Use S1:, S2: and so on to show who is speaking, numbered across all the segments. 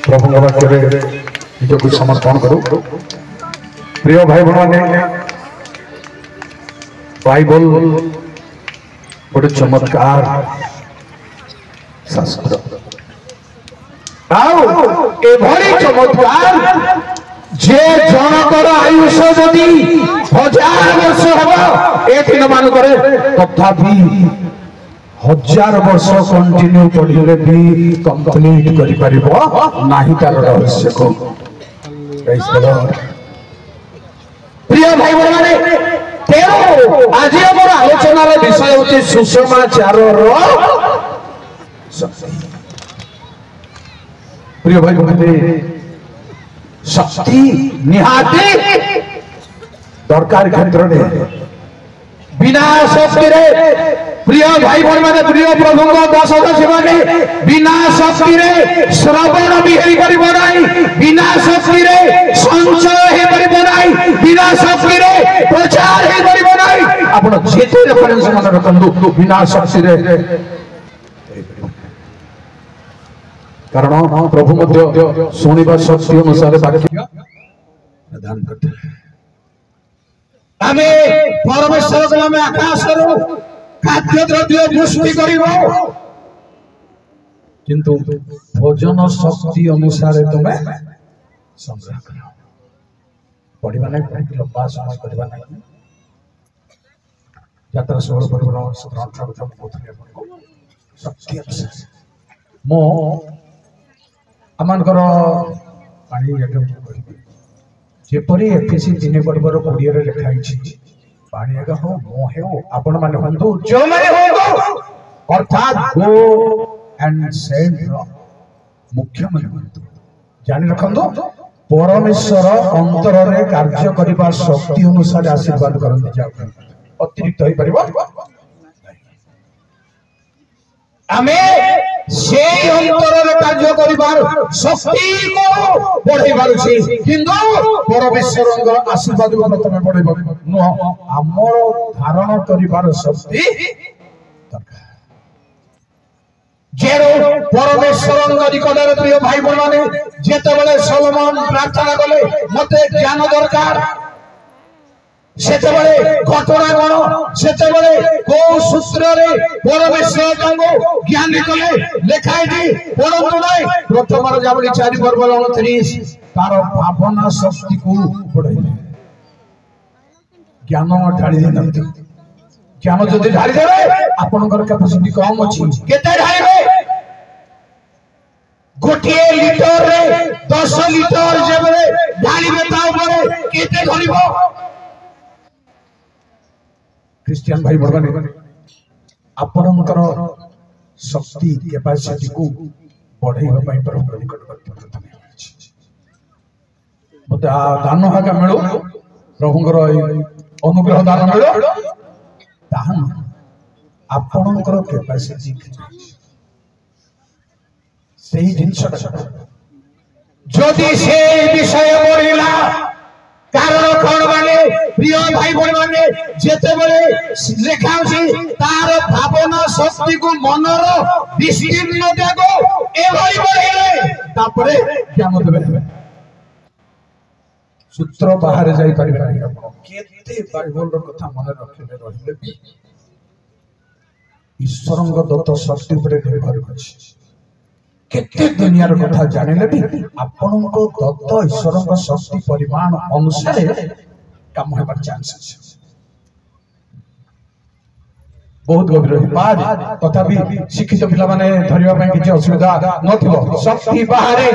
S1: प्रभु निजक समर्पण करूँ। प्रिय भाई मैंने बाइबल गोटे चमत्कार शास्त्र चमत्कार जे जनकर आयुष जदि 1000 वर्ष हम ए दिन मान तथापि 1000 वर्ष कंटिन्यू पढ़ले भी कंप्लीट करि परिबो नाही तार रहस्य को। प्रिय भाई माने तेरो आज हमर आलोचनार विषय होती सुसमाचार शक्ति। प्रिय भाई माने शक्ति निहाती दरकार क्षेत्र में बिना शक्ति रे प्रिय भाई माने प्रिय प्रभु दस माने बिना शक्ति रे श्रवण भी बिना शक्ति रे संचय बिना शक्ति रे प्रचार आपण जेते रेफरेंस मन रखंदु बिना शक्ति रे कारण प्रभु मध्य सुनिबा शक्ति अनुसार वाक्य प्रदान करते आमे परमेश्वर को आमे आकाश रो खाद्य द्रव्य पुष्टि करिवो किंतु भोजन शक्ति अनुसार तुमे संग्रह करो पढ़िबा नै लंबा समय करबा नै यात्रा 16 परिवार श्रवण करबा बोथले को शक्ति अनुसार मो आमानकर पानी एकदम कहिबे जेपरि एफएसी 3 परिवार 20 रे लिखाई छी पानी एगा हो मो हेओ आपण माने हंदु जो माने हो अर्थात गो एंड सेंड मुख्य माने हंदु जानि रखंदो परमेश्वर अंतर रे कार्य करिबा शक्ति अनुसार आशीर्वाद करन जाउ अतिरिक्त होई परिबो आमे से अंतर रे कार्य करिबार शक्ति को बढ़ाई बारुछि किंतु परमेश्वर आशीर्वाद को प्रथम बढ़ाइबो न हमर धारण करिबार शक्ति दरकार जेरो परमेश्वर निकट रे प्रिय भाई बहन माने जेते बेले सोलोमन प्रार्थना कले मते ज्ञान दरकार सेते बेले घटना कोन सेते बेले को सूत्र रे परमेश्वर तांको ज्ञान कले लेखाई दी पढंतु नै प्रथम जाबली 4 पर्व 29 तार भावना शक्ति को बढ़ाइले ज्ञान ढाली देनंती ज्ञान जदि ढाली देबे आपनकर कैपेसिटी कम अछि केते ढालिबे गोटिए लीटर रे 10 लीटर जेबे ढालिबे ता ऊपर केते धरिबो क्रिश्चियन भाई बड़ने आपनकर शक्ति कैपेसिटी को बढ़ाइबा पई प्रभु निकट प्रार्थना मते दान हाका मिलो प्रभुंकर अनुग्रह दान मिलो ताहन आपनकर कैपेसिटी सेही जिंस जदि से विषय बढ़िला कारण कोन माने प्रिय भाई बहन माने जेते बेले लेखाउछि तार भावना शक्ति को मनर विस्तीर्णता को एभली बढ़िले तापरे ज्ञान देबे सूत्र बाहर जाई परिबे नाही आपण केते बाइबल रो कथा मन रखले रहिले भी ईश्वरंग दत्त शक्ति पर निर्भर अछि केते दुनिया रो कथा जानिले भी आपन को दत्त ईश्वरंग शक्ति परिमाण अनुसार काम होबार चांस अछि बहुत गभीर बात तथापि शिक्षित पिला माने धरिबा पय किछ असुविधा नथिबो शक्ति बाहरे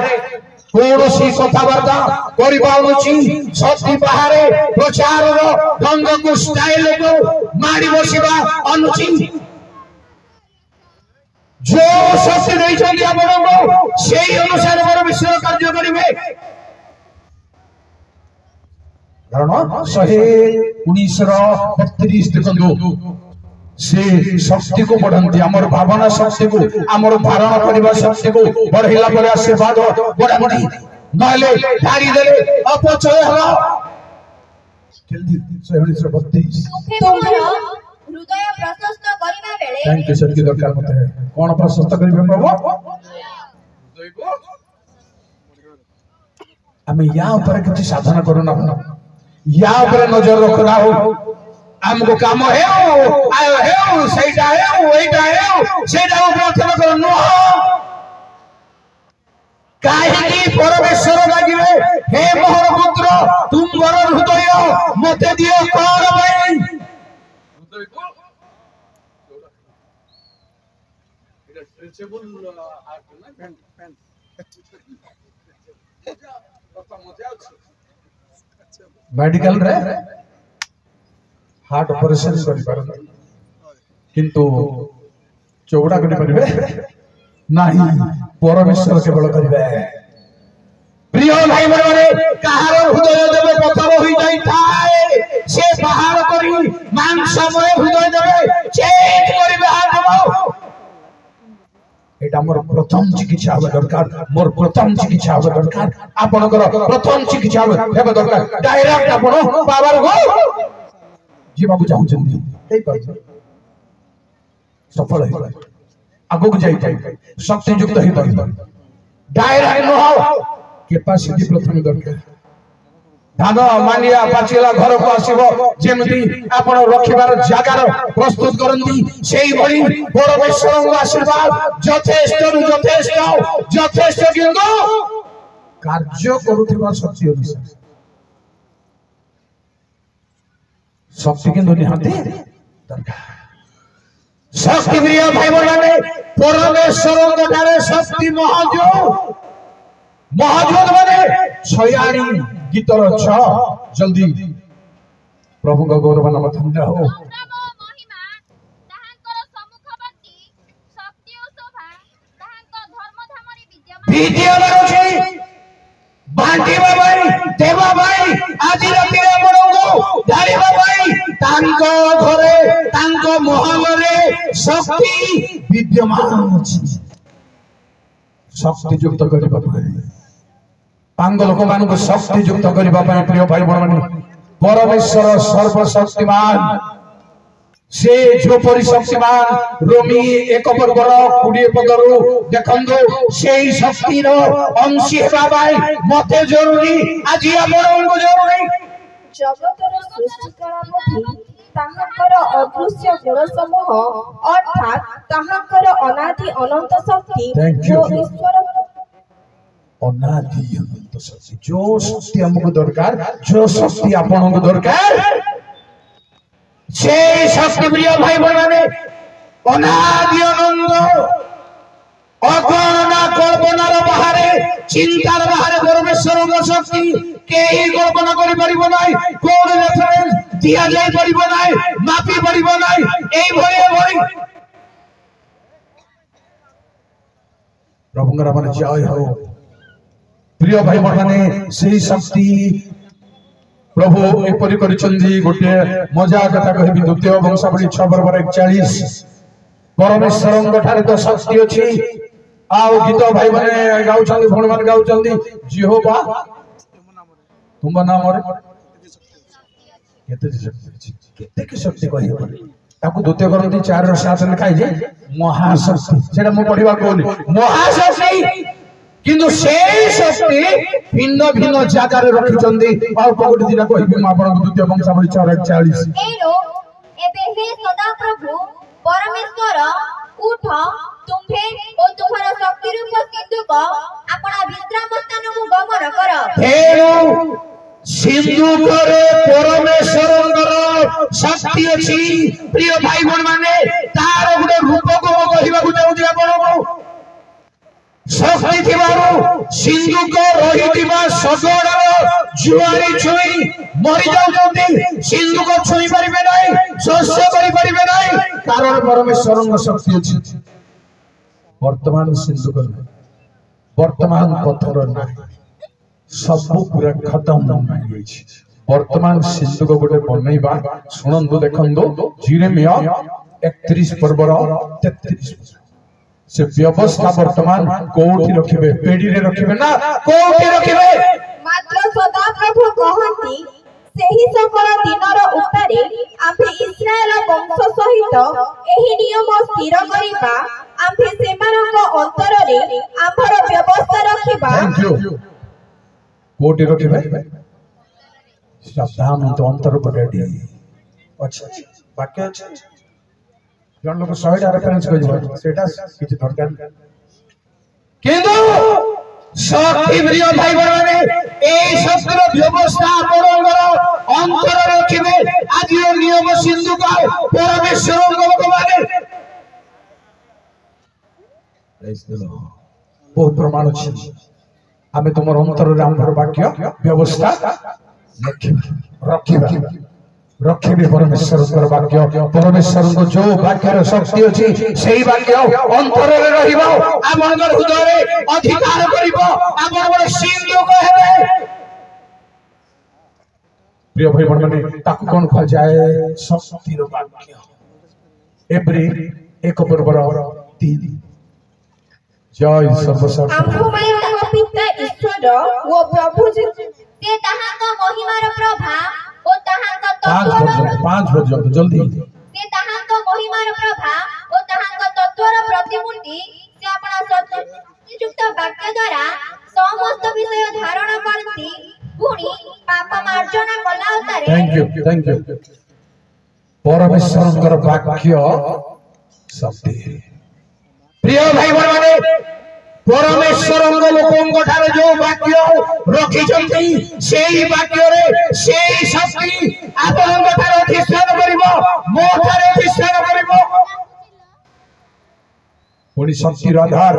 S1: कोनोसी कथाबार्ता करिबाउछि शक्ति बाहरे प्रचार रो ढंग को स्टाइल को मारी बसिबा अनुचित जो शक्ति नहीं चली आपको सेही अनुसार परमेश्वर कार्य करिवे कारण 119 32 देखंदो से शक्ति को बढ़ंती हमर भावना शक्ति को हमर धारण करबा शक्ति को बढ़िला पर आशीर्वाद बढ़ंती नले धारी देले अपचय हला जल्दी 119 32
S2: हृदय प्रशस्त करिबा बेले
S1: थैंक यू सर की दरकार मते है कोन प्रशस्त करिबे प्रभु हमें या ऊपर किछि साधना करू ना या ऊपर नजर रखना हो हमको काम है आयो है सेटा है ओइटा है सेटा प्रार्थना करू न काहे की परमेश्वर लागिवे हे मोहर पुत्र तुम मोर हृदय मते दियो कोन भाई मेडिकल रे हार्ट ऑपरेशन करि पार किंतु चौड़ा करि परिबे नाही परमेश्वर केवल करिवे प्रिय भाई माने कहार हृदय देबे पथर होई जाई थाए से बाहर करी मांसमय हृदय देबे चेक करिवे हाथ एटा मोर प्रथम चिकित्सा होबे दरकार मोर प्रथम चिकित्सा होबे दरकार आपनकर प्रथम चिकित्सा होबे दरकार डायरेक्ट आपण बाबार गो जीवाकू चाहूँ सफल हो आगू जाई शक्ति युक्त ही डायरेक्ट नुह कैपेसिटी प्रथम दरकार धान मानिया पाचिला घर को आसीबो जेमती आपण रखिबार जागार प्रस्तुत करंती सेही भली परमेश्वर आशीर्वाद यथेष्ट किंतु कार्य करूथिबा शक्ति अनुसार शक्ति किंतु निहाती दरकार शक्ति प्रिय भाई बहन परमेश्वर ठारे शक्ति महाजोत माने छयाणी गीतर छ जल्दी प्रभु का गौरव नाम धन्य हो विद्यमान अछि बांटीबा भाई देवा भाई आज राति आपनको धारिबा भाई तांको घरे तांको महल रे शक्ति विद्यमान अछि शक्ति युक्त करबा भाई पांग लोक मान को शक्ति युक्त करबा भाई प्रिय भाई बहन परमेश्वर सर्वशक्तिमान से जो परिशक्तिमान रोमी 1 पर्वर 20 पदरु देखंदो सेही शक्ति रो अंशी हेबा भाई मते जरूरी आज हमन को जरूरी
S2: जगतर सृष्टिकला मध्य ताहाकर अदृश्य गुण समूह अर्थात ताहाकर अनादि अनंत शक्ति जो ईश्वर
S1: अनादि अनंत शक्ति जो शक्ति हमको दरकार जो शक्ति आपन को दरकार से शक्ति प्रिय भाई बहन अनादि अनंत अगणना कल्पनार बाहरे चिंतार बाहरे परमेश्वर को शक्ति केही कल्पना करि परिबो नाही कोन रेफरेंस दिया जाय परिबो नाही मापी परिबो नाही एई भई प्रभुंगर मन जय हो प्रिय भाई बहन से शक्ति प्रभु एपरी करिसंदी गोटे मजा कथा कहबी द्वितीय वंशावली 6 पर्वर 41 परमेश्वर ठारे तो शक्ति अछि आउ गीत भाई माने गाउछंदी भण मान गाउछंदी यहोवा तुम नाम रे केते की शक्ति कहि परे ताकू द्वितीय करंती 4 और 7 लिखाई जे महाशक्ति सेटा मु पढिबा कोनी महाशक्ति किंतु से शक्ति भिन्न भिन्न जगह रखिचंदी और पगोटी दिना कहबी म आपन द्वितीय वंशावली 4:41
S2: एरो एबे हे सदा प्रभु परमेश्वर उठ तुम्हे ओ तुम्हारा शक्ति रूप सिंधु को अपना विश्राम स्थान को गमन कर
S1: हेरो सिंधु करे परमेश्वरंकर शक्ति अछि प्रिय भाई बहन माने तार गुटे रूप को कहबा को चाहूची आपन शक्ति थिबारो सिंधु को रहितिबा सगडर जुआरी छुई मरि जाउछंती सिंधु को छुई परिबे नाही शस्य करि परिबे नाही कारण परमेश्वरଙ୍କ शक्ति अछि वर्तमान सिंधु को वर्तमान पत्थर नाही सब पूरा खत्म हो गई वर्तमान सिंधु को गोटे बनैबा सुनंदो देखंदो जिरेमिया 31 पर्वर 33 से व्यवस्था वर्तमान कोठी रखिबे पेडी रे रखिबे ना कोठी रखिबे
S2: मात्र सदा प्रभु कहंती सेही सकल दिनर उत्तरे आम्भे इस्राएल वंश सहित एही नियम स्थिर करिबा आम्भे सेमानक अंतर रे आम्भर व्यवस्था रखिबा
S1: थैंक यू कोठी रखिबे सावधान तो अंतर पडेडी अच्छा वाक्य अच्छा जन लोग 100 रेफरेंस करिबो सेटा किछ दरकार किंतु शक्ति प्रिय भाई बहन ए शक्तिर व्यवस्था आपनकर अंतर रखिबे आज नियम सिंधु का परमेश्वर को माने प्रेज द लॉर्ड बहुत प्रमाण अछि आमे तुमर अंतर रे आंभर वाक्य व्यवस्था रखिबा रखिबे परमेश्वर वाक्य परमेश्वर को जो वाक्य शक्ति अछि सेही वाक्य अंतर रे रहिबो आपनकर हृदय रे अधिकार करिबो आपनकर सिंधु को हेबे प्रिय भाई बहन ताकू कोन खा जाए शक्ति रो वाक्य एब्री 1 पर्वर 3 जय सर्वशक्ति
S2: आम्भमानक पिता ईश्वर वो प्रभु जे ताहाक महिमार प्रभा ଓ ତାହାଙ୍କ ତତ୍ତ୍ୱର
S1: 5 ପର୍ଯ୍ୟନ୍ତ ଜଲ୍ଦି
S2: ସେ ତାହାଙ୍କ ମହିମାର ପ୍ରଭା ଓ ତାହାଙ୍କ ତତ୍ତ୍ୱର ପ୍ରତିମୂର୍ତ୍ତି ସେ ଆପଣା ସତ୍ୟଯୁକ୍ତ ବାକ୍ୟ ଦ୍ୱାରା ସମସ୍ତ ବିଷୟ ଧାରଣ କରନ୍ତି ପୁଣି ପାପ ମାର୍ଜନା କଲା ଉତ୍ତାରେ
S1: थैंक यू परमेश्वरଙ୍କର ବାକ୍ୟ ଶକ୍ତି प्रिय भाई माने परमेश्वरଙ୍କ ଲୋକଙ୍କ ଠାରେ जो ବାକ୍ୟ ରଖିଛନ୍ତି ସେହି ବାକ୍ୟରେ ସେହି ଶକ୍ତି ଆପଣଙ୍କ ଠାରେ ଅଧିଷ୍ଠାନ କରିବ ମୋ ଠାରେ ଅଧିଷ୍ଠାନ କରିବ ପୁଣି ଶକ୍ତିର ଆଧାର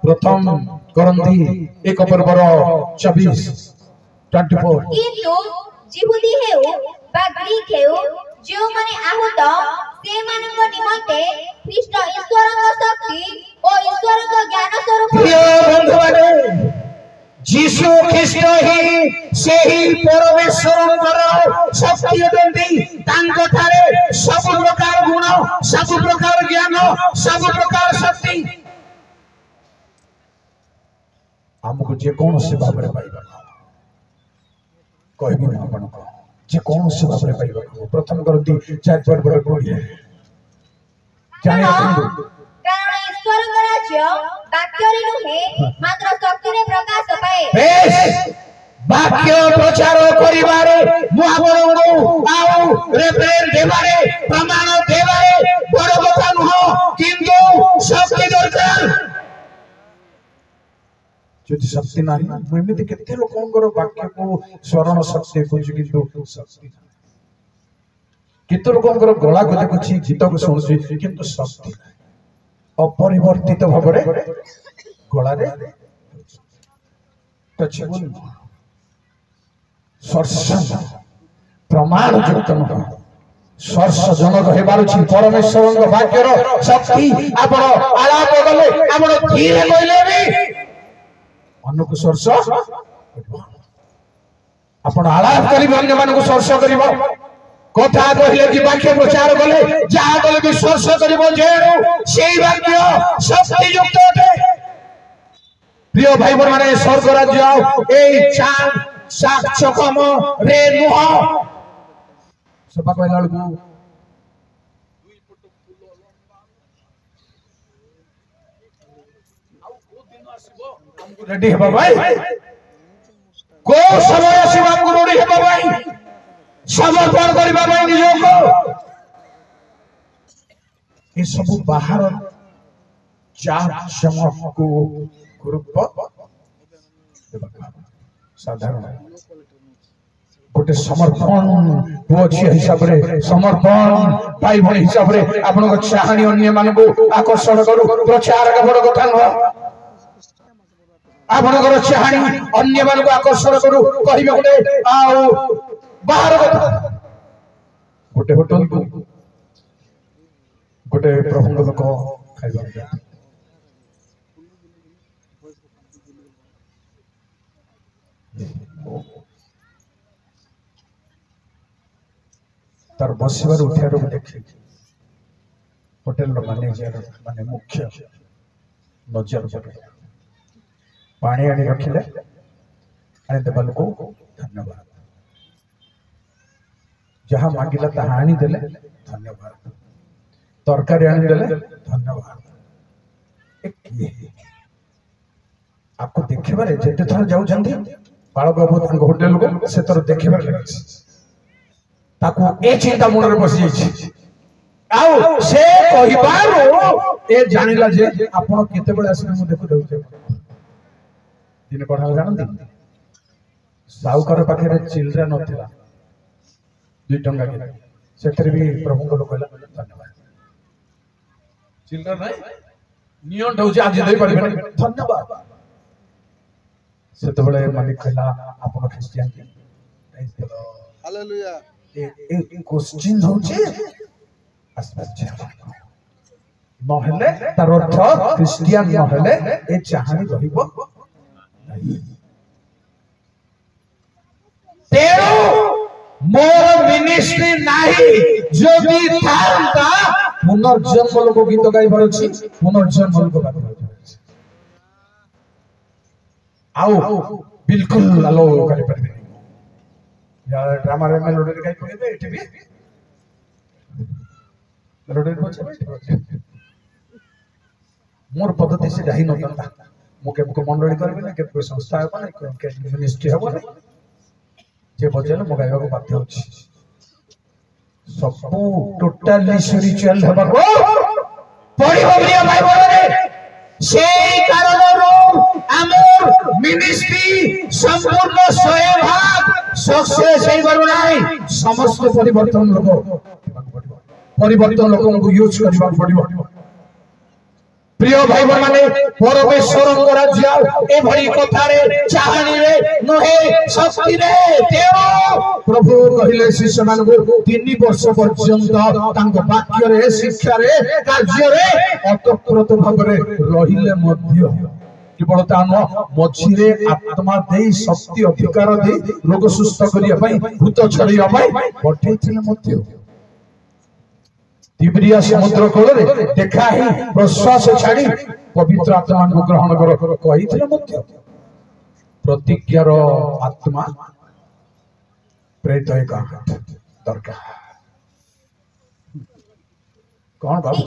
S1: ପ୍ରଥମ କରନ୍ତି 1 ପର୍ବର 24 24
S2: କିନ୍ତୁ ଯିହୁଦୀ ହେଉ ବା ଗ୍ରୀକ ହେଉ ଯେଉଁମାନେ ଆହୁତ ସେମାନଙ୍କ ନିମନ୍ତେ ଖ୍ରୀଷ୍ଟ ଈଶ୍ୱରଙ୍କ ଶକ୍ତି ଓ ଈଶ୍ୱରଙ୍କ ଜ୍ଞାନ ସ୍ୱରୂପ
S1: ପ୍ରିୟ ବନ୍ଧୁମାନେ ଯୀଶୁ ଖ୍ରୀଷ୍ଟ ହିଁ ସେହି ପରମେଶ୍ୱରଙ୍କର ଶକ୍ତି ଅଟନ୍ତି ତାଙ୍କ ଠାରେ ସବୁ ପ୍ରକାର ଗୁଣ ସବୁ ପ୍ରକାର ଜ୍ଞାନ ସବୁ ପ୍ରକାର ଶକ୍ତି ଆମକୁ ଯେକୌଣସି ଭାବରେ ପାଇବା କହିବି ନା ଆପଣଙ୍କୁ ଯେକୌଣସି ଭାବରେ ପାଇବା ପ୍ରଥମ କରନ୍ତି 4 ପର୍ବର 20 ଜାଣି ରଖନ୍ତୁ
S2: କାରଣ ଈଶ୍ୱରଙ୍କ ରାଜ୍ୟ ବାକ୍ୟରେ ନୁହେଁ ମାତ୍ର ଶକ୍ତିରେ ପ୍ରକାଶ ପାଏ
S1: ବାକ୍ୟ ପ୍ରଚାର କରିବାରେ ମୁଁ ଆପଣଙ୍କୁ ଆଉ ରେଫରେନ୍ସ ଦେବାରେ ପ୍ରମାଣ ଦେବାରେ ବଡ଼ କଥା ନୁହଁ କିନ୍ତୁ ଶକ୍ତି ଦରକାର ଯଦି ଶକ୍ତି ନାହିଁ ମୁଁ ଏମିତି କେତେ ଲୋକଙ୍କର ବାକ୍ୟକୁ ସ୍ମରଣ ଶକ୍ତି ଦେଖୁଛି କିନ୍ତୁ ଶକ୍ତି ନାହିଁ କେତେ ଲୋକଙ୍କର ଗଳାକୁ ଦେଖୁଛି ଗୀତକୁ ଶୁଣୁଛି କିନ୍ତୁ ଶକ୍ତି ନାହିଁ अपरिवर्तित भाବରେ गलारे टचबुल सर्सन प्रमाण युक्त न सर्स जनक हेबारुछि परमेश्वरଙ୍କ वाक्यर शक्ति आपण आलाप गले आपण धीरे कहले भी अन्य को सर्स आपण आलाप करिबो अन्य मानको सर्स करिबो कथा कहले कि वाक्य प्रचार कले जहा कले विश्वास करिबो जेणु सेही वाक्य शक्ति युक्त अटे प्रिय भाई माने स्वर्ग राज्य ए चांद साक्षकम रे नुह सपा कहला लकु रेडी हेबा भाई को समय आसीबा हमकु रेडी हेबा भाई समर्पण करबा भाई निजो को ये सब बाहर चार चमक को गुरुत्व साधारण गोटे समर्पण पुछी हिसाब रे समर्पण भाई भाई हिसाब रे आपन को चाहनी अन्य मान को आकर्षण करू प्रचार का बड़ कथा न आपन को चाहनी अन्य मान को आकर्षण करू कहिबे गोटे आ बाहर गोटे होटल को गोटे प्रभु लोक खाइबा तार बसबार उठार देखी होटेल मैनेजर माने मुख्य नजर पड़े पानी आनी रखिले आनी देवा लोक धन्यवाद जहाँ मांगिला ताहा आनी देले धन्यवाद तरकारी आनी देले धन्यवाद आपको देखिबारे जेते थर जाउ जंदी बाळ बाबू तांग होटल को से तर देखिबार लागछ ताको ए चिंता मन रे बसि जाइछि आउ से कहिबारो ए जानिला जे आपण केते बेले आसी मु देखु दउ दिन पढा जानंती साउकर पाखे चिल्ड्रा नथिला 2 टंका के सेथरे भी प्रभु को कहला धन्यवाद चिल्ड्रा नाही नियन दउछि आज देई परबे धन्यवाद सेते बेले मालिक कहला आपण क्रिश्चियन के हालेलुया ए क्वेश्चन होचे आस्पच নহলে তার অর্থ ক্রিশ্চিয়ান নহলে এ চাহানি রহিব নাই তেরো मोर मिनिस्ट्री नाही যদি থাকতা পুনর্জন্ম লোক গীত গাইবার আছে পুনর্জন্ম লোক গাইবার আছে আও बिल्कुल আলো করে পারবে यार ड्रामा रे मेलोडी रे काई कहबे एठी भी मेलोडी पछे मोर पद्धति से जाहि नता मु के मंडली करबे ना के संस्था हेबो ना के मिनिस्ट्री हेबो ना जे बजेले मु गाइबा को बाध्य होछि सब टोटली स्पिरिचुअल हेबा को पड़िबो प्रिय भाई बहन সেই কারণରୁ আমার মিনিস্ট্রি সম্পূর্ণ 100% सक्सेस হেই পারু নাই সমস্ত পরিবর্তন লোকଙ୍କୁ यूज करबा पड़िबो प्रिय भाई माने परमेश्वर राज्य ए भरी कथारे चाहनी रे नहे शक्ति रे देव प्रभु कहिले शिष्य मान को 3 वर्ष पर्यंत तांको वाक्य रे शिक्षा रे कार्य रे अतप्रत भाव रे रहिले मध्य केवल तान मझिरे आत्मा देई शक्ति अधिकार देई रोग सुस्थ करिया पई भूत छड़िया पई पठैथिले मध्य तिब्रिया समुद्र कोलरे देखा ही प्रश्वास छाड़ी पवित्र आत्मा को ग्रहण कर कहिथिले मध्य प्रतिज्ञार आत्मा प्रेत एक दरकार कोन बाबू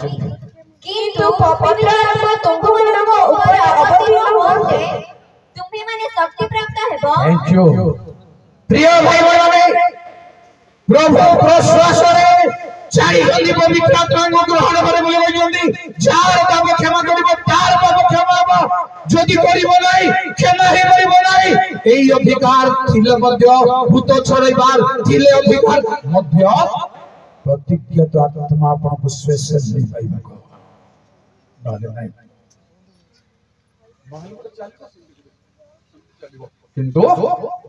S2: किंतु पवित्र आत्मा तुमको ऊपर अवतीर्ण होते तुम्ही माने शक्ति प्राप्त हेबो
S1: थैंक यू प्रिय भाई माने प्रभु प्रश्वास रे चारि गली पवित्र आत्मा को ग्रहण करे बोले बोलजंदी जार पाप क्षमा करबो तार पाप क्षमा हो जदि करबो नाही क्षमा हे करबो नाही एई अधिकार थिले मध्य भूत छड़ैबार थिले अधिकार मध्य प्रतिज्ञात आत्मा आपण को स्पेशल नहीं पाइबा को नले नाही किंतु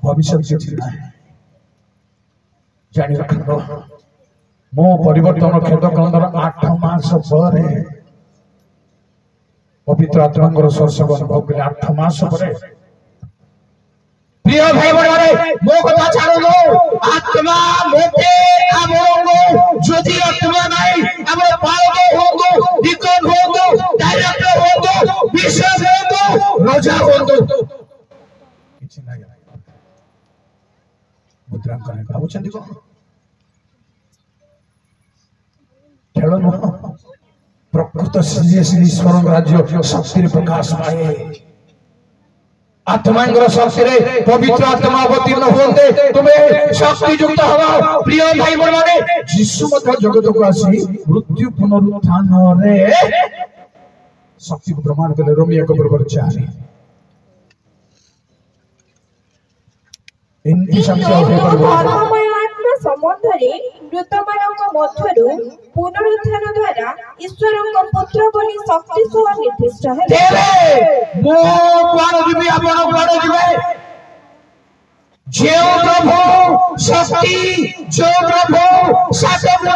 S1: भविष्य किछि नाही जानि रखो मो परिवर्तन खेद कंदर 8 मास पर पवित्र आत्मा स्पर्शक अनुभव के 8 मास पर प्रिय भाई बहन मो कथा छाड़ो लो आत्मा मोटे हमरो जदि आत्मा नाही हमर पालक होगो डिकन होगो डायरेक्टर होगो बिशप होगो राजा होगो किछि नाही मुद्रांकन भाबु छथि को खेलन प्रकृत सीरियसली ईश्वर राज्य शक्ति प्रकाश पाए आत्मांगर शक्ति रे पवित्र आत्मा अवतीर्ण होते तुम्हें शक्ति युक्त हवा प्रिय भाई माने यीशु मत जगत को आसी मृत्यु पुनरुत्थान रे शक्ति को प्रमाण करे रोमी 1:4 इन शब्द है
S2: संबंधरे मृतमानक मध्यरु पुनरुत्थान द्वारा ईश्वरक पुत्र बोली शक्ति सह निर्दिष्ट है
S1: तेरे मो द्वार दिबे आपण द्वार दिबे जे प्रभु शक्ति जो प्रभु सातगुण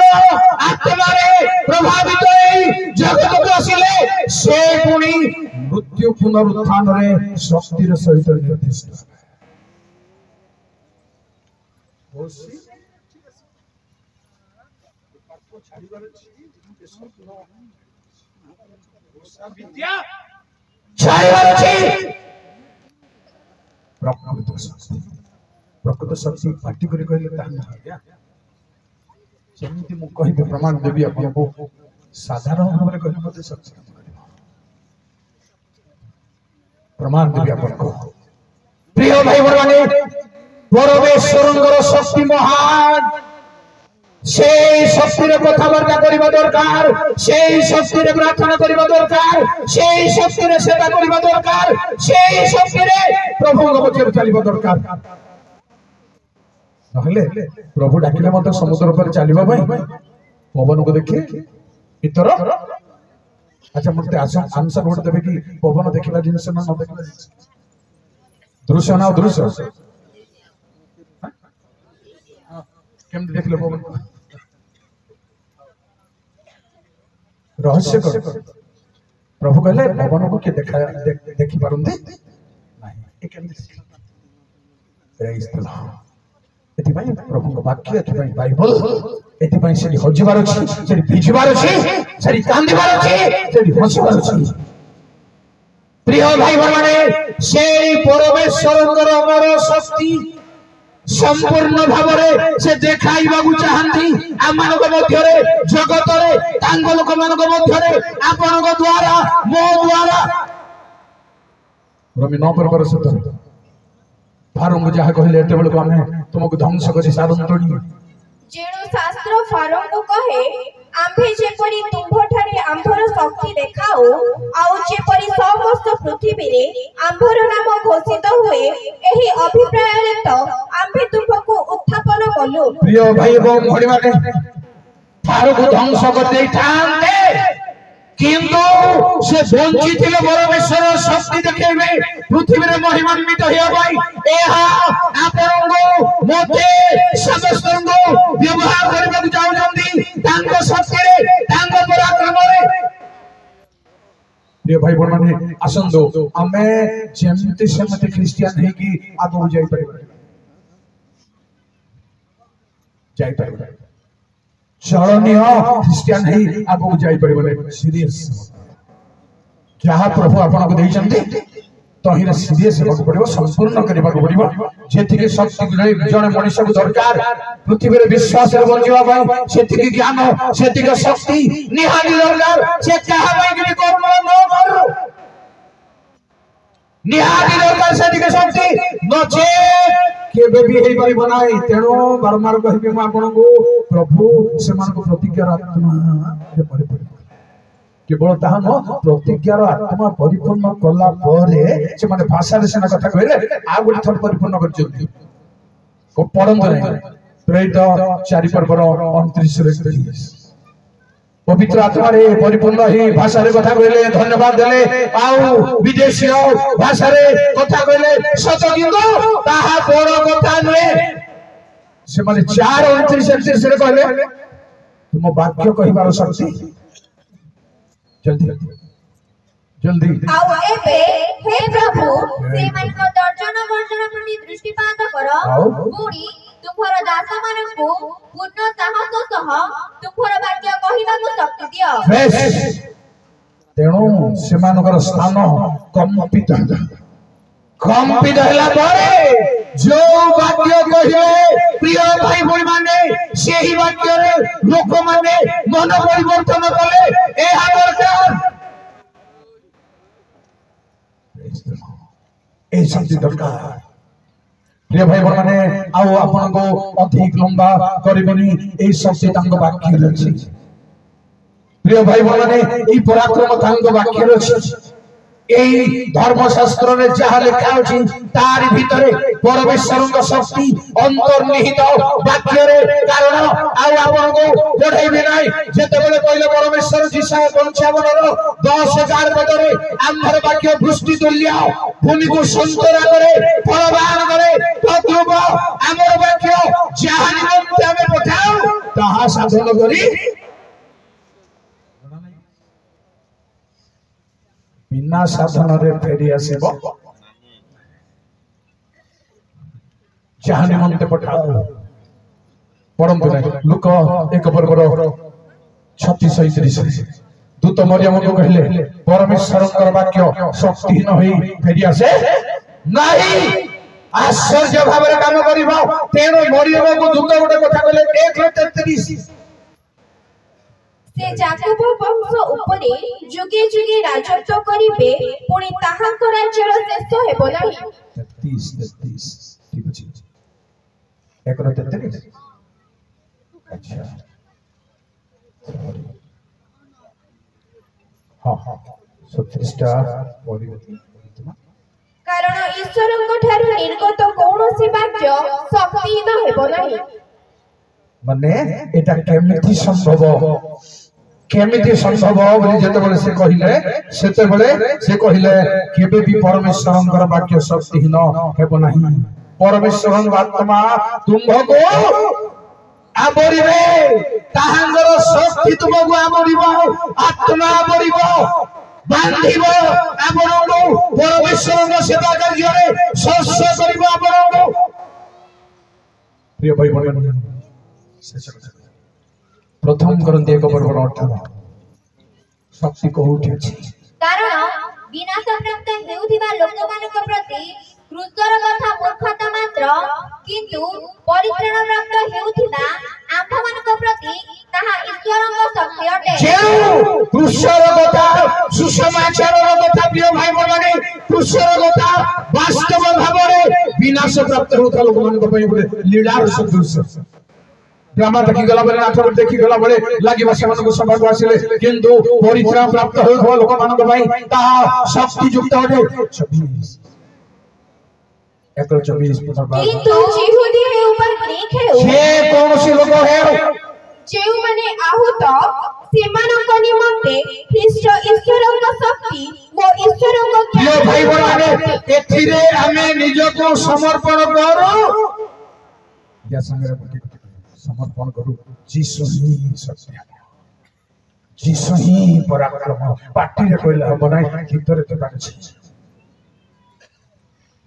S1: आत्मा रे प्रभावित होई जगत को आसिले से पुनी मृत्यु पुनरुत्थान रे शक्ति रे सहित निर्दिष्ट होसी प्रकृत शक्ति पार्टी कर प्रमाण देवी आपको साधारण भाव में कहले शक्ति प्रमाण देवी आपको प्रिय भाई माने परमेश्वर शक्ति महान से शक्ति रे कथाबार्ता करिबा दरकार से शक्ति रे प्रार्थना करिबा दरकार से शक्ति रे सेवा करिबा दरकार से शक्ति रे प्रभु वचन चलिबा दरकार नहले प्रभु डाकिले मत समुद्र पर चलिबा भाई पवन को देखि इतर अच्छा मते आंसर वोट देबे कि पवन देखिबा जिंस न देखिबा दृश्य ना दृश्य केम देखले पवन रहस्य कर प्रभु कहले भवन को के देखा देखि पारंते नाही ए केम प्रेज द लॉर्ड एति भाई प्रभु को वाक्य एति भाई बाइबल एति भाई से हजिबार अछि से भिजिबार अछि से कांदिबार अछि से हसिबार अछि प्रिय भाई माने से परमेश्वरଙ୍କର अमर शक्ति संपूर्ण भाव से देखाइबा चाहती आम मध्य जगत लोक मध्य आपण द्वारा मो द्वारा रमी 9 पर फारूक जहाँ कहले एते बेलको आमे तुमको ध्वंस करी सारंतणी
S2: जेणु शास्त्र फारूक कहे आम्भे जेपरी तुम्भठारे आम्भर शक्ति देखाओ आउ जेपरी समस्त पृथ्वी रे आम्भर नाम घोषित हुए एही अभिप्राय रे तो आम्भे तुमको उत्थापन कलु।
S1: प्रिय भाई एवं भणी माने फारूक ध्वंस कर दे ठानते किंतु से वंचित परमेश्वर शक्ति देखेबे पृथ्वी रे महिमान्वित होया भाई एहा आपनको मोते समस्त को व्यवहार करबा चाहउछंती तांको शक्ति रे तांको पराक्रम रे। प्रिय भाई बहन माने आसंदो आमे जेमति सेमति क्रिश्चियन है कि आगो जाई परिबे चलनीय क्रिश्चियन है आगो जाई परिबे सीरियस जहाँ प्रभु आपन को देइछंती तहिरे सीरियस हेबाक पड़िबो संपूर्ण करबाक पड़िबो जेतिके शक्ति जने मनुष्य को दरकार पृथ्वी रे विश्वास रे बंजिबा भाई सेतिके ज्ञान सेतिके शक्ति निहाली दरकार से कहा भाई कि कर्म न करू निहाली दरकार सेतिके शक्ति नचे केबे भी हेई पारि बनाई तेणु बारंबार कहबे म आपन को प्रभु समान को प्रतिज्ञा आत्मा रे परिपूर्ण केवल ताहा न प्रतिज्ञार आत्मा परिपूर्ण कला परे से माने भाषा रे सेना कथा कहले आ गुडी थोड़ परिपूर्ण कर जल्दी को पढ़न नहीं प्रेरित 4 पर्वर 29 रे पवित्र आत्मा रे परिपूर्ण ही भाषा रे कथा कहले धन्यवाद देले आउ विदेशी भाषा रे कथा कहले सत किंतु ताहा बड़ कथा नहे से माने 4 29 31 रे कहले तुम वाक्य कहिबार शक्ति जल्दी जल्दी
S2: आउ एबे हे प्रभु से मन को दर्शन वर्जन प्रति दृष्टिपात करो पुणी तुमर दास मन को पूर्ण साहस सह तुमर वाक्य कहिबा को शक्ति दियो
S1: तेणु सेमानकर स्थान कंपित होला परे जो वाक्य कहिबे प्रिय भाई भाई माने सेही वाक्य रे लोक माने मन परिवर्तन कले ए दरकार ए शक्ति दरकार। प्रिय भाई माने आउ आपन को अधिक लंबा करबेनी ए शक्ति तांग वाक्य रे अछि। प्रिय भाई माने ई पराक्रम तांग वाक्य रे अछि। एई धर्मशास्त्र रे जहा लिखा अछि तार भितरे परमेश्वर का शक्ति अंतर्निहित वाक्य रे कारण आउ आपन को बढ़ाइबे नाही जेते बेले कहले परमेश्वर जिसा 55 रो 10,000 पद रे आम्भर वाक्य वृष्टि तुल्य भूमि को संतरा करे फलवान करे तद्रूप आमर वाक्य जहा निमंते हमें पठाओ ताहा साधन करी बिना साधन रे फेरी आसीबो जहां निमंते पठाओ परंतु नहीं लुक 1 पर्वर 36 37 दूत मरियम को कहले परमेश्वर वाक्य शक्तिहीन होई फेरी आसे नहीं आश्चर्य भाव रे काम करिबो तेनो मरियम को दूत गोटे कथा कहले 1:33
S2: से जाकोब वंश उपरे जुगे जुगे राजत्व करिबे पुणी ताहांकर राज्यर शेष हेबो नाही।
S1: 33 ठीक अछि 1:33 अच्छा हां 37 टा पढिबे
S2: कारण ईश्वरଙ୍କ ठाରୁ निर्गत कौनसी वाक्य शक्तिहीन हेबो नाही।
S1: माने एटा केमिति संभव बोली जते बेले से कहिले केबे भी परमेश्वरंकर वाक्य शक्तिहीन हेबो नाही। परमेश्वरन आत्मा तुमको आबरिबे ताहांगर शक्ति तुमको आबरिबो आत्मा आबरिबो बांधिबो आपनको परमेश्वरन सेवा कार्य रे शस्य करिबो आपनको। प्रिय भाई बहन प्रथम करन्ते 1 पर्वर 18 शक्ति कोठी अछि
S2: कारण विनाश प्राप्त हेउथिबा लोकमानक प्रति କ୍ରୁଶର କଥା ମୂର୍ଖତା ମାତ୍ର, କିନ୍ତୁ ପରିତ୍ରାଣ ପ୍ରାପ୍ତ ହେଉଥିବା ଆମ୍ଭମାନଙ୍କ ପ୍ରତି ତାହା ଈଶ୍ୱରଙ୍କ ଶକ୍ତି ଅଟେ।
S1: ଯେଉଁ କ୍ରୁଶର କଥା, ସୁସମାଚାରର କଥା ପ୍ରିୟ ଭାଇ ଭଉଣୀମାନେ, କ୍ରୁଶର କଥା ବାସ୍ତବ ଭାବରେ ବିନାଶ ପ୍ରାପ୍ତ ହେଉଥିବା ଲୋକମାନଙ୍କ ପାଇଁ ଗୋଟେ ଲୀଳାର ସଦୃଶ। ଡ୍ରାମା ଦେଖିଗଲା ବେଳେ, ନାଟକ ଦେଖିଗଲା ବେଳେ ଲାଗିବ ସେମାନଙ୍କୁ ସଭାକୁ ଆସିଲେ, କିନ୍ତୁ ପରିତ୍ରାଣ ପ୍ରାପ୍ତ ହେଉଥିବା ଲୋକମାନଙ୍କ ପାଇଁ ତାହା ଶକ୍ତିଯୁକ୍ତ ଅଟେ। 1:24
S2: କିନ୍ତୁ ଯିହୁଦୀ ହେଉ ବା ଗ୍ରୀକ ହେଉ,
S1: ଯେ କୌଣସି ଲୋକ ହେଉ,
S2: ଯେଉଁମାନେ ଆହୁତ, ସେମାନଙ୍କ ନିମନ୍ତେ ଖ୍ରୀଷ୍ଟ ଈଶ୍ୱରଙ୍କ ଶକ୍ତି ଓ ଈଶ୍ୱରଙ୍କ
S1: ପ୍ରିୟ ଭାଇ ଭଉଣୀମାନେ, ଏଥିରେ ଆମେ ନିଜକୁ ସମର୍ପଣ କରୁ। ସମର୍ପଣ କରୁ। ଯୀଶୁ ହିଁ ସତ୍ୟ, ଯୀଶୁ ହିଁ ପରାକ୍ରମ। ପାଟିରେ କହିଲେ ହବ ନାହିଁ, ଭିତରେ ତ ଅଛି।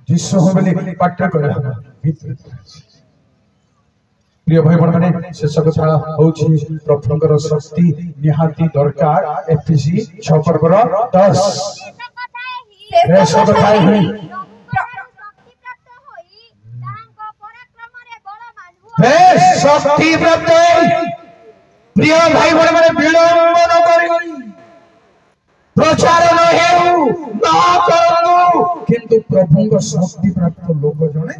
S1: ଯୀଶୁ ବୋଲି ପାଟିରେ କହିଲେ ହବ, ଭିତରେ ଅଛି। প্রিয় ভাই বোন মানে শেষ কথা হচ্ছে প্রভুଙ୍କର শক্তি নিহাতি দরকার। এফএসি 6:10 শেষ কথা ହିଁ শক্তি প্রাপ্ত। প্রিয় ভাই বোন মানে বিলম্ব ন করি প্রচার ন হেউ ন করন্তু, কিন্তু প্রভুଙ୍କ শক্তি প্রাপ্ত লোক জনে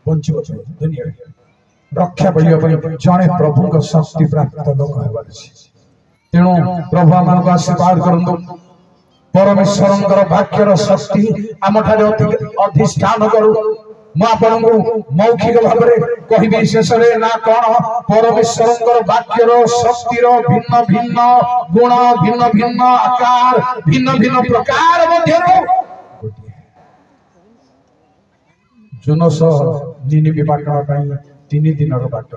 S1: বঞ্চিব দুনিয়াରେ रक्षा करने जड़े प्रभु शक्ति प्राप्त लोक तेणु प्रभु आम आशीर्वाद करु। परमेश्वर वाक्यर शक्ति आम अधिष्ठान करू। मुझे मौखिक भाव में कहि शेष ना कौन परमेश्वर वाक्यर शक्तिर भिन्न भिन्न गुण, भिन्न भिन्न आकार, भिन्न भिन्न प्रकार जुनस निनिबे पाटन 3 दिनर बाट,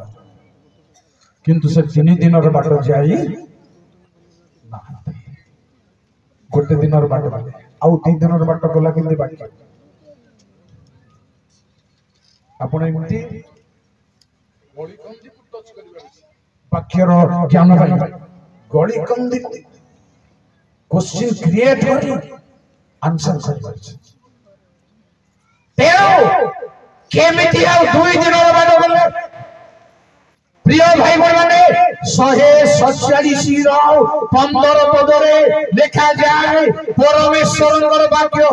S1: किंतु से 3 दिनर बाट जाई गोटे दिनर बाट आउ 3 दिनर बाट गला किंतु बाकी आपण एमती गळीकंदी टच करिबा वाक्यर ज्ञान भाई गळीकंदी क्वेश्चन क्रिएट करी आंसर करिबा। तेरो केमिति आउ 2 दिनर बाट गले प्रिय भाई बहने 147:15 पदरे लिखा जाए परमेश्वरଙ୍କର वाक्य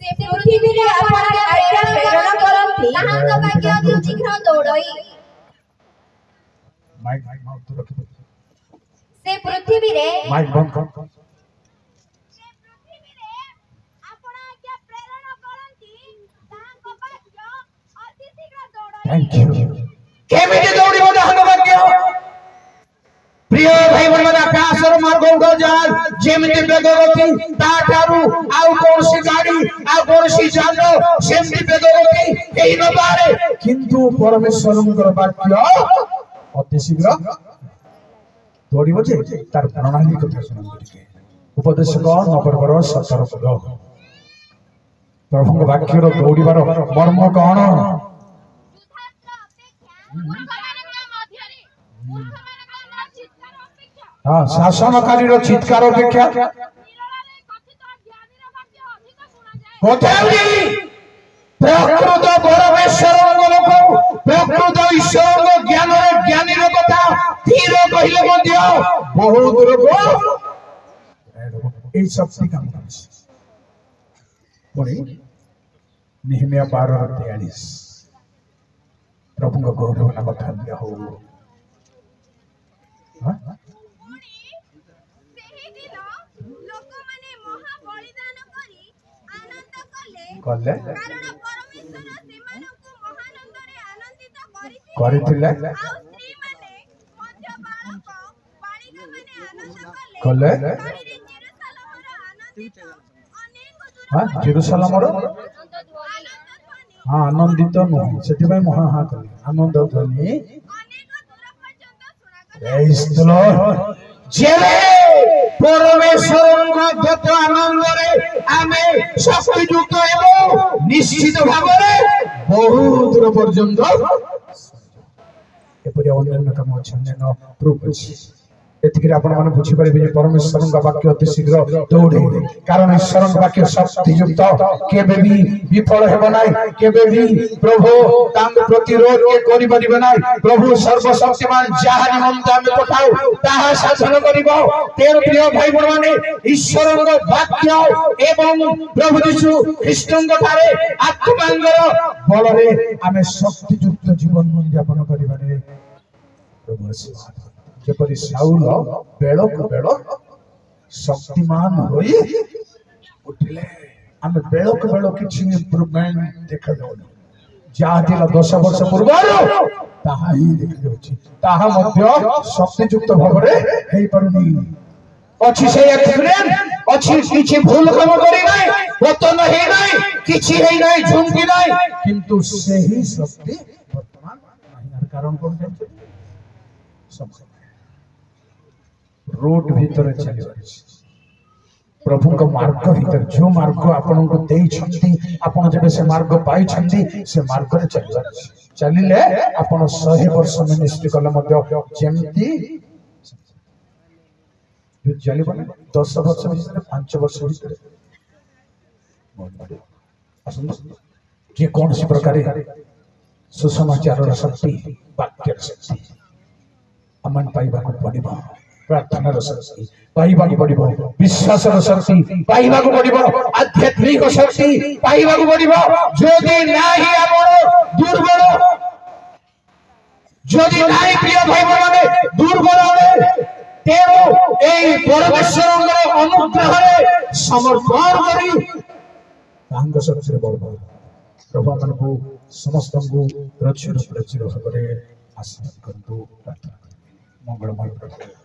S2: से पृथ्वी रे आपण आज्ञा प्रेरण करंती, ताहांग वाक्य अति शीघ्र दौड़ई।
S1: माइक माउथ रखि
S2: से पृथ्वी रे
S1: माइक बंद कर।
S2: से पृथ्वी रे आपण आज्ञा प्रेरण करंती, ताहांग वाक्य अति शीघ्र दौड़ई।
S1: Thank you. केमिति दौड़िबो ताहांग वाक्य प्रिय भाई बहन आकाशर मार्ग जाल जेमिति बेगवती ताठारु आउ कोनसी गाड़ी आउ कोनसी जान सेमति बेगवती एई न बारे, किंतु परमेश्वरଙ୍କର वाक्य अति शीघ्र दौड़िबो जे तार प्रणाली कथा सुनन के उपदेशक 9:17 पद। प्रभुଙ୍କ वाक्यर दौड़िबार मर्म कोन? हाँ, शासनकारी चित्कार अपेक्षा प्रकृत परमेश्वर प्रकृत ईश्वर ज्ञान ज्ञानी कथा धीर कहले बहुत लोग शक्ति काम निहमिया 12:43 प्रभु गौरव कथा दिया हो। कले कारण परमेश्वर सेमानकु महानंदरे आनंदित करिथिले, आ स्त्री माने मध्य बालक बालिका माने आनंद कले कले जेरुसलेमर आनंदित अनेक दूर हां जेरुसलेमर हां आनंदित नहीं सेति भाई महा हां कले आनंद ध्वनि अनेक दूर पर्यंत सुना गले। Praise the Lord. जेले परमेश्वर गत आनंदरे आमे शक्तियुक्त एवं निश्चित भावरे बहुत दूर पर्यंत एपरि अन्य काम अन्य प्रूफ अछि एतिक आपण बुझीपारे परमेश्वर वाक्य अति शीघ्र दौड़े कारण ईश्वर वाक्य शक्तियुक्त केबे भी विफल हेब ना केबे भी प्रभु प्रतिरोध के करि परिबे ना प्रभु सर्वशक्तिमान जहा निमंत आमे पठाऊ ताहा शासन करिबो तेर प्रिय भाई बहन माने ईश्वर वाक्य एवं प्रभु यीशु ख्रीष्टଙ୍କ ठारे आत्मांगर बल रे आमे शक्तियुक्त जीवन यापन करिबारे प्रभु आशीर्वाद जेपरि साउल बेलक बेल शक्तिमान होई उठिले आमे बेलक बेल किछि इंप्रूवमेंट देखा जाउनी जा दिला 10 वर्ष पूर्व ताहा ही देखा जाउची ताहा मध्य शक्तियुक्त भाबरे हेई परुनी अछि से एक्सपीरियंस अछि किछि भूल काम करी नै पतन हे नै किछि हे नै झुमकी नै किंतु सेही शक्ति वर्तमान नाही कारण कोन छै सब रोड भीतर चली प्रभु का मार्ग भीतर जो मार्ग आपन को देई छंती आपन जबे से मार्ग पाई छंती से मार्ग रे चलिले आपन 100 वर्ष मिनिस्ट्री कला मध्य जेमती जो चली बने 10 वर्ष भीतर 5 वर्ष भीतर असन जे कौन सी प्रकार सुसमाचार शक्ति वाक्य शक्ति अमन पाइबा को पड़िबो प्रार्थना शक्ति पाइबा को पड़िबो विश्वास शक्ति पाइबा को पड़िबो आध्यात्मिक शक्ति पाइबा को पड़िबो जदि नाही आपण दुर्बल जदि नाही प्रिय भाई माने दुर्बल होवे तेरो एई परमेश्वरଙ୍କର अनुग्रहरे समर्पण करी तांग शक्ति बल प्रभु हमको समस्त को रक्षण भाବରେ आशीर्वाद करतु प्रार्थना मंगलमय प्रभु।